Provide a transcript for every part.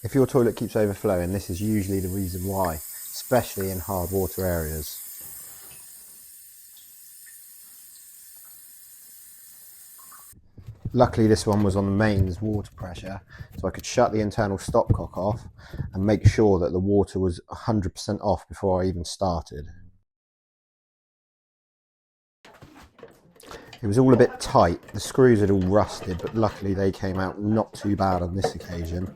If your toilet keeps overflowing, this is usually the reason why, especially in hard water areas. Luckily this one was on the mains water pressure, so I could shut the internal stopcock off and make sure that the water was 100% off before I even started. It was all a bit tight, the screws had all rusted, but luckily they came out not too bad on this occasion.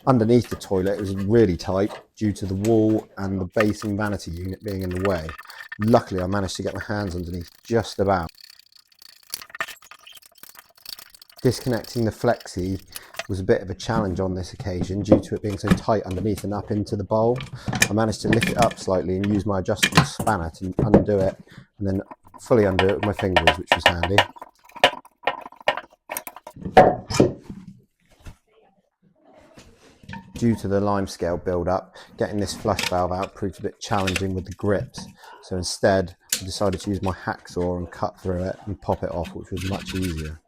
Underneath the toilet it was really tight due to the wall and the basin vanity unit being in the way. Luckily I managed to get my hands underneath just about. Disconnecting the flexi was a bit of a challenge on this occasion due to it being so tight underneath and up into the bowl. I managed to lift it up slightly and use my adjustable spanner to undo it and then fully undo it with my fingers, which was handy. Due to the limescale build-up, getting this flush valve out proved a bit challenging with the grips, so instead I decided to use my hacksaw and cut through it and pop it off, which was much easier.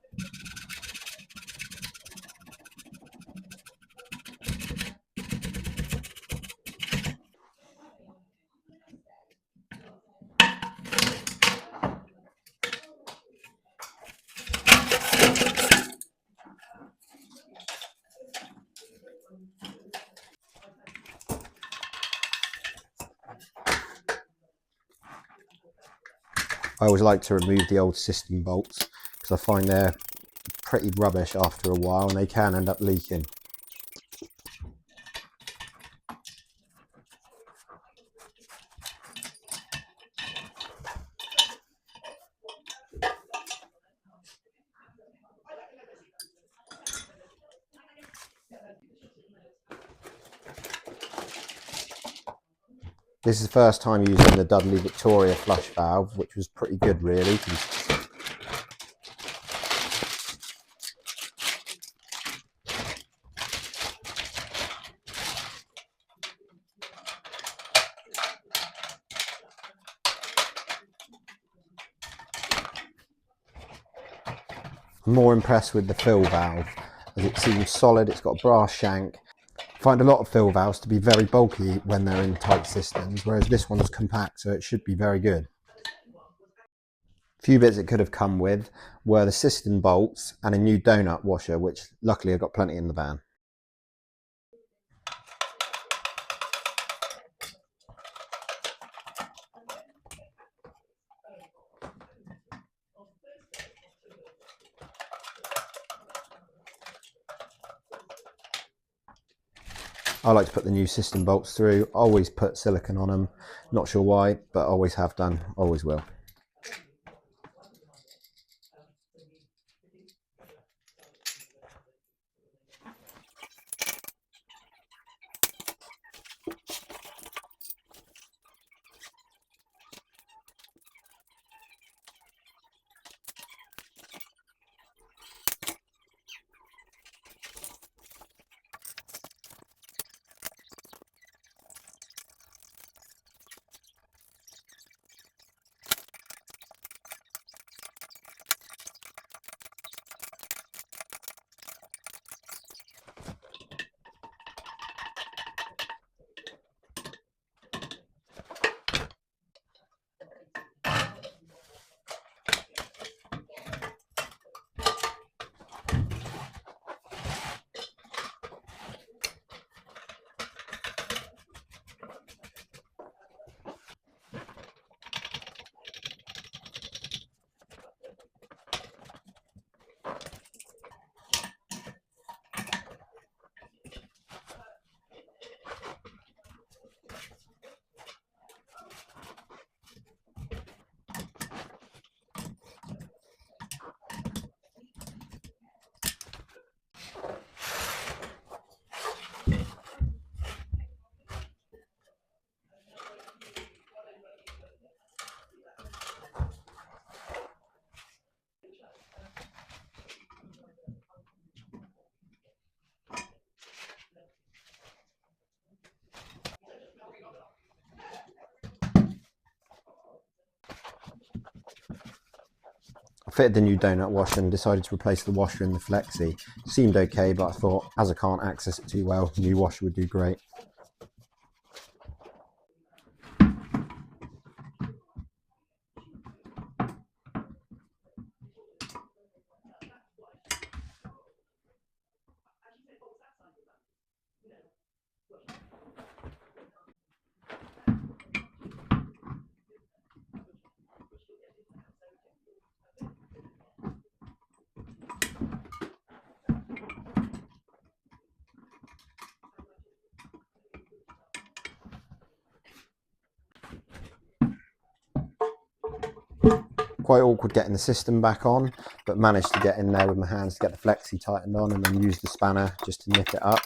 I always like to remove the old system bolts because I find they're pretty rubbish after a while and they can end up leaking. This is the first time using the Dudley Victoria flush valve, which was pretty good really. I'm more impressed with the fill valve as it seems solid, it's got a brass shank. I find a lot of fill valves to be very bulky when they're in tight systems, whereas this one's compact, so it should be very good. A few bits it could have come with were the cistern bolts and a new donut washer, which luckily I got plenty in the van. I like to put the new cistern bolts through, always put silicone on them, not sure why, but always have done, always will. Fitted the new donut washer and decided to replace the washer in the Flexi. Seemed okay, but I thought, as I can't access it too well, the new washer would do great. Quite awkward getting the system back on, but managed to get in there with my hands to get the Flexi tightened on and then use the spanner just to nip it up.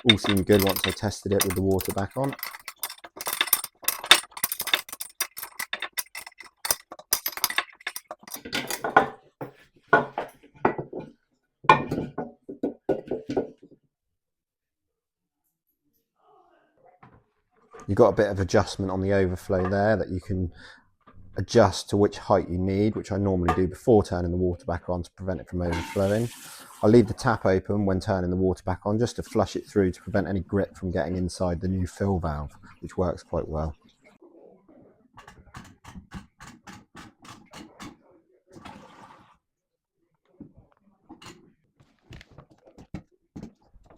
All seemed good once I tested it with the water back on. You've got a bit of adjustment on the overflow there that you can adjust to which height you need, which I normally do before turning the water back on to prevent it from overflowing. I'll leave the tap open when turning the water back on just to flush it through to prevent any grit from getting inside the new fill valve, which works quite well.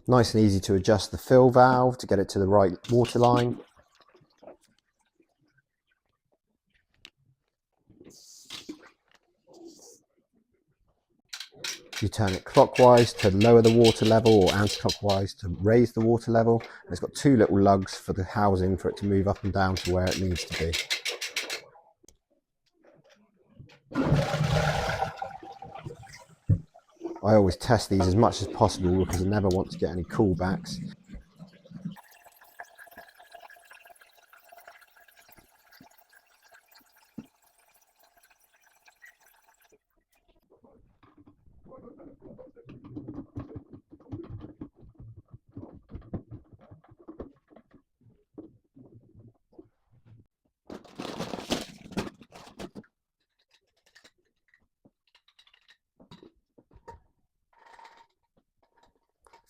Nice and easy to adjust the fill valve to get it to the right water line. You turn it clockwise to lower the water level or anti-clockwise to raise the water level. And it's got two little lugs for the housing for it to move up and down to where it needs to be. I always test these as much as possible because I never want to get any callbacks.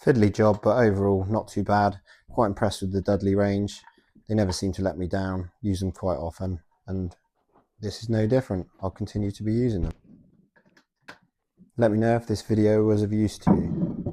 Fiddly job, but overall not too bad. Quite impressed with the Dudley range. They never seem to let me down. Use them quite often, and this is no different. I'll continue to be using them. Let me know if this video was of use to you.